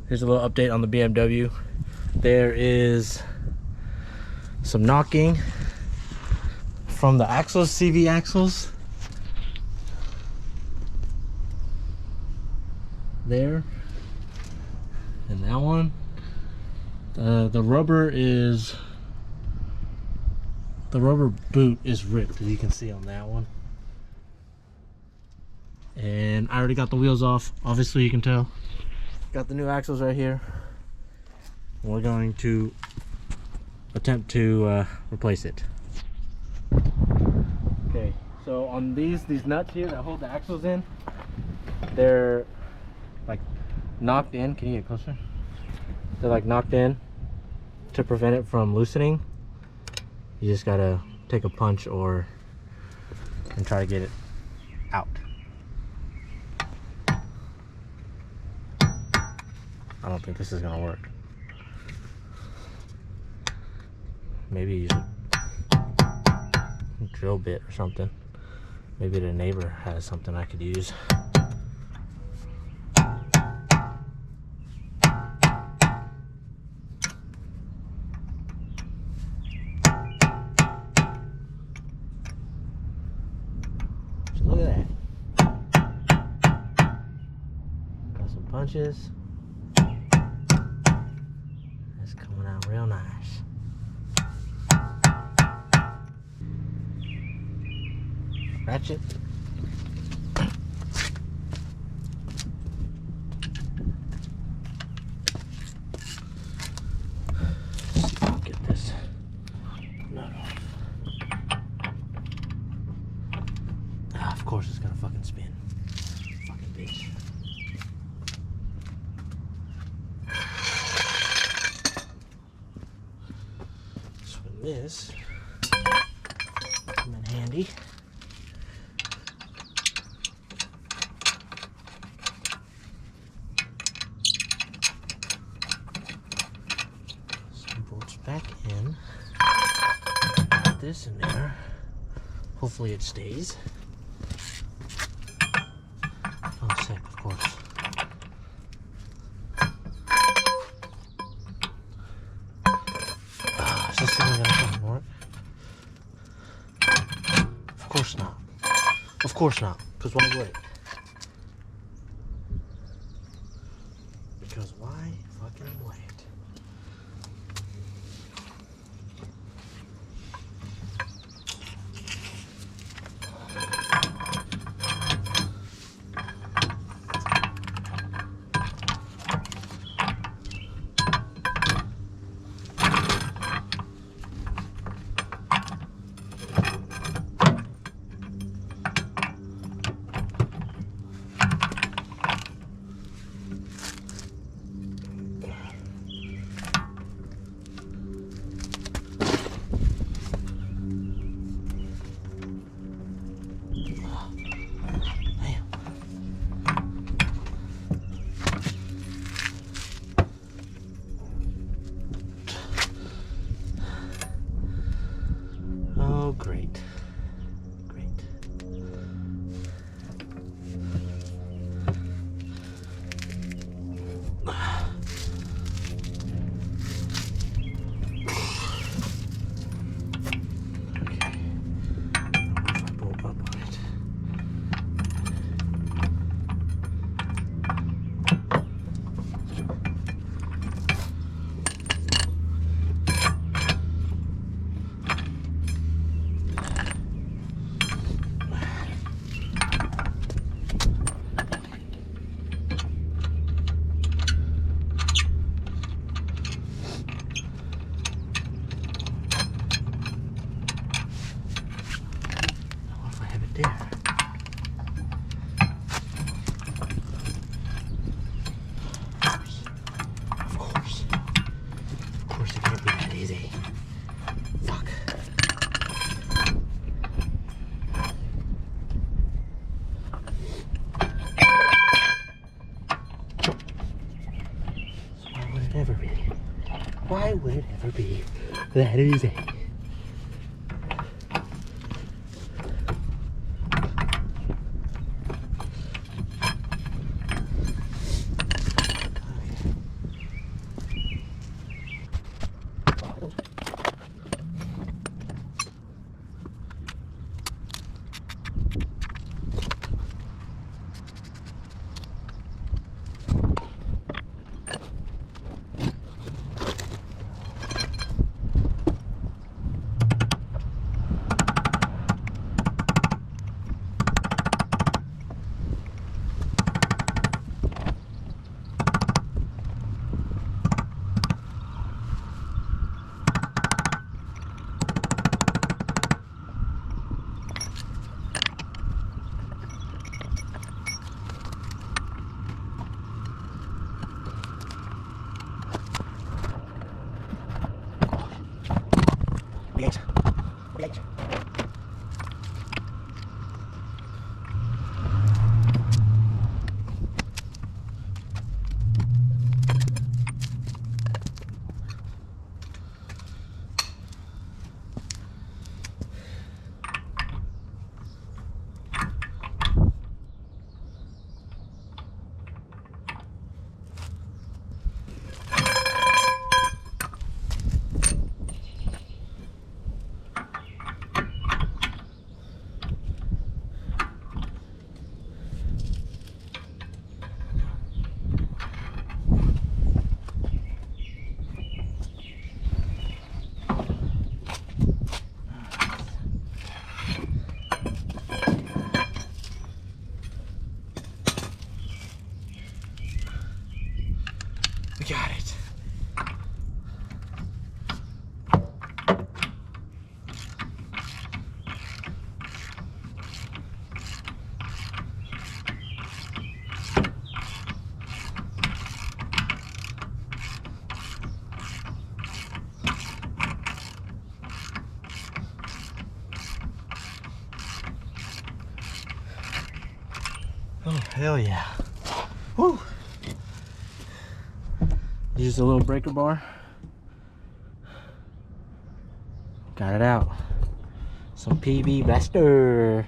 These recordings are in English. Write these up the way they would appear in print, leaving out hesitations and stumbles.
Here's a little update on the BMW. There is some knocking from the axles, CV axles. There. And that one. The rubber boot is ripped, as you can see on that one. And I already got the wheels off, obviously you can tell. Got the new axles right here. We're going to attempt to replace it. Okay, so on these nuts here that hold the axles in, they're like knocked in. Can you get closer? They're like knocked in to prevent it from loosening. You just gotta take a punch and try to get it out. I don't think this is gonna work. Maybe use a drill bit or something. Maybe the neighbor has something I could use. So look at that. Got some punches. It's coming out real nice. Ratchet. Let's see if I can get this nut off. Ah, of course it's gonna fucking spin. Fucking bitch. So this come in handy. Back in, put this in there, hopefully it stays. Oh, sick, of course. Is this thing gonna fucking work? Of course not. Of course not, because why would it? Because why fucking would it? Oh, great. Great. There. Of course. Of course it can't be that easy. Fuck. So why would it ever be? Why would it ever be that easy? We got it. Oh, hell yeah. Woo! Use a little breaker bar. Got it out. Some PB Blaster.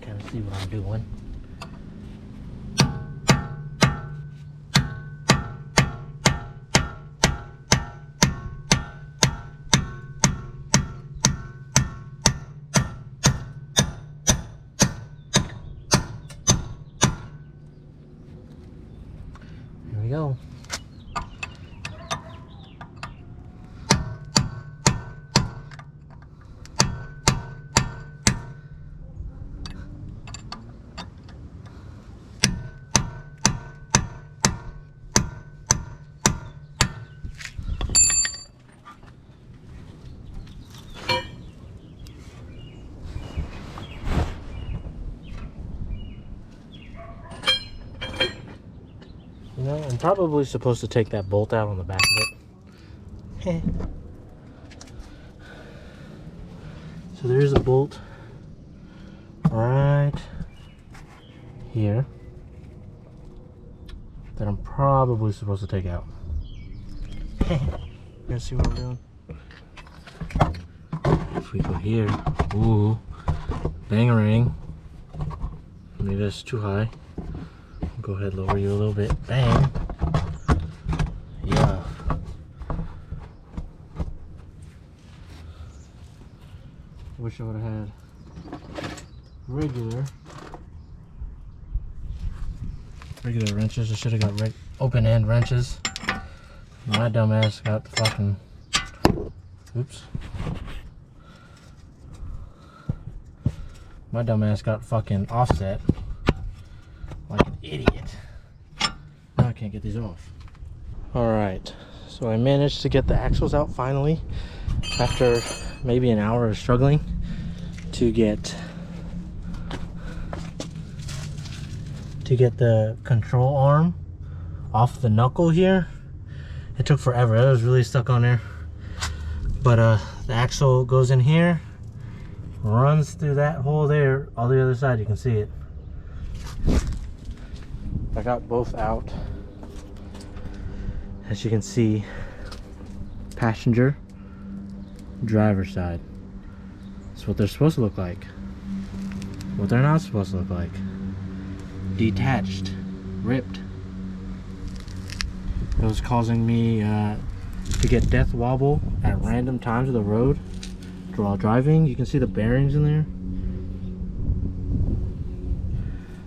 Kind of see what I'm doing. Here we go. You know, I'm probably supposed to take that bolt out on the back of it. So there's a bolt right here that I'm probably supposed to take out. You guys see what I'm doing? If we go here, ooh, bangarang. Maybe that's too high. Go ahead, lower you a little bit. Bang. Yeah. Wish I would have had regular wrenches. I should have got open end wrenches. My dumb ass got the fucking, oops. My dumb ass got fucking offset. Like an idiot. Now I can't get these off. Alright, so I managed to get the axles out finally after maybe an hour of struggling to get the control arm off the knuckle here. It took forever. It was really stuck on there. But the axle goes in here, runs through that hole there, all the other side, you can see it. I got both out. As you can see, passenger, driver side. That's what they're supposed to look like. What they're not supposed to look like. Detached, ripped. It was causing me to get death wobble at random times of the road while driving. You can see the bearings in there.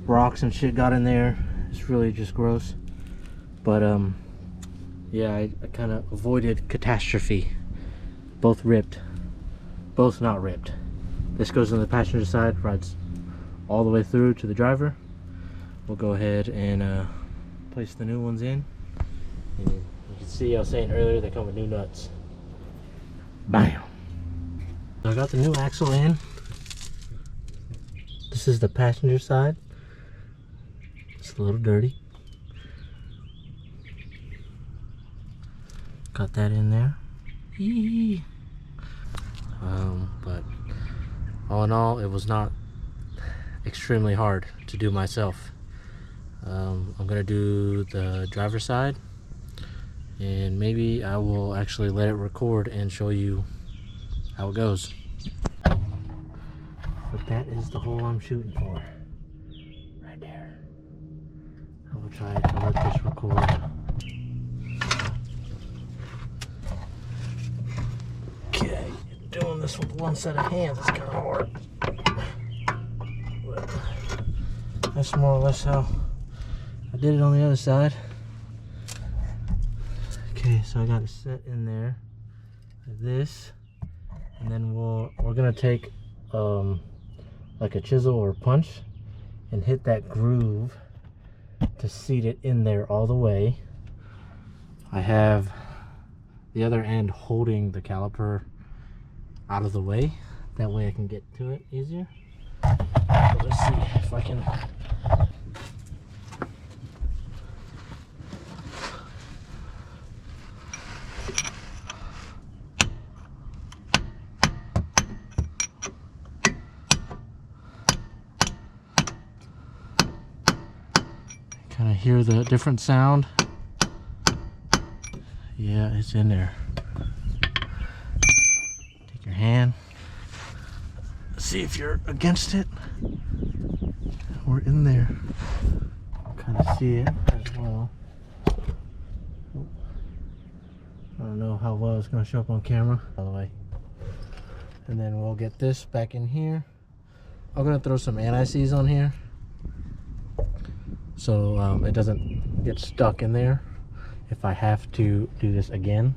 Rocks and shit got in there. It's really just gross. But yeah, I kind of avoided catastrophe. Both ripped, both not ripped. This goes on the passenger side, rides all the way through to the driver. We'll go ahead and place the new ones in. And you can see, I was saying earlier, they come with new nuts. Bam! So I got the new axle in. This is the passenger side. It's a little dirty. Got that in there. But all in all, it was not extremely hard to do myself. I'm gonna do the driver's side, and maybe I will actually let it record and show you how it goes. But that is the hole I'm shooting for. Right there. I will try to let this record. Okay, doing this with one set of hands is kind of hard. But that's more or less how I did it on the other side. Okay, so I got it set in there like this. And then we're gonna take like a chisel or punch and hit that groove to seat it in there all the way. I have the other end holding the caliper out of the way. That way I can get to it easier. So let's see if I can. Kind of hear the different sound. Yeah, it's in there. Take your hand. See if you're against it. We're in there. Kind of see it as well. I don't know how well it's going to show up on camera. By the way. And then we'll get this back in here. I'm going to throw some anti-seize on here, so it doesn't get stuck in there if I have to do this again.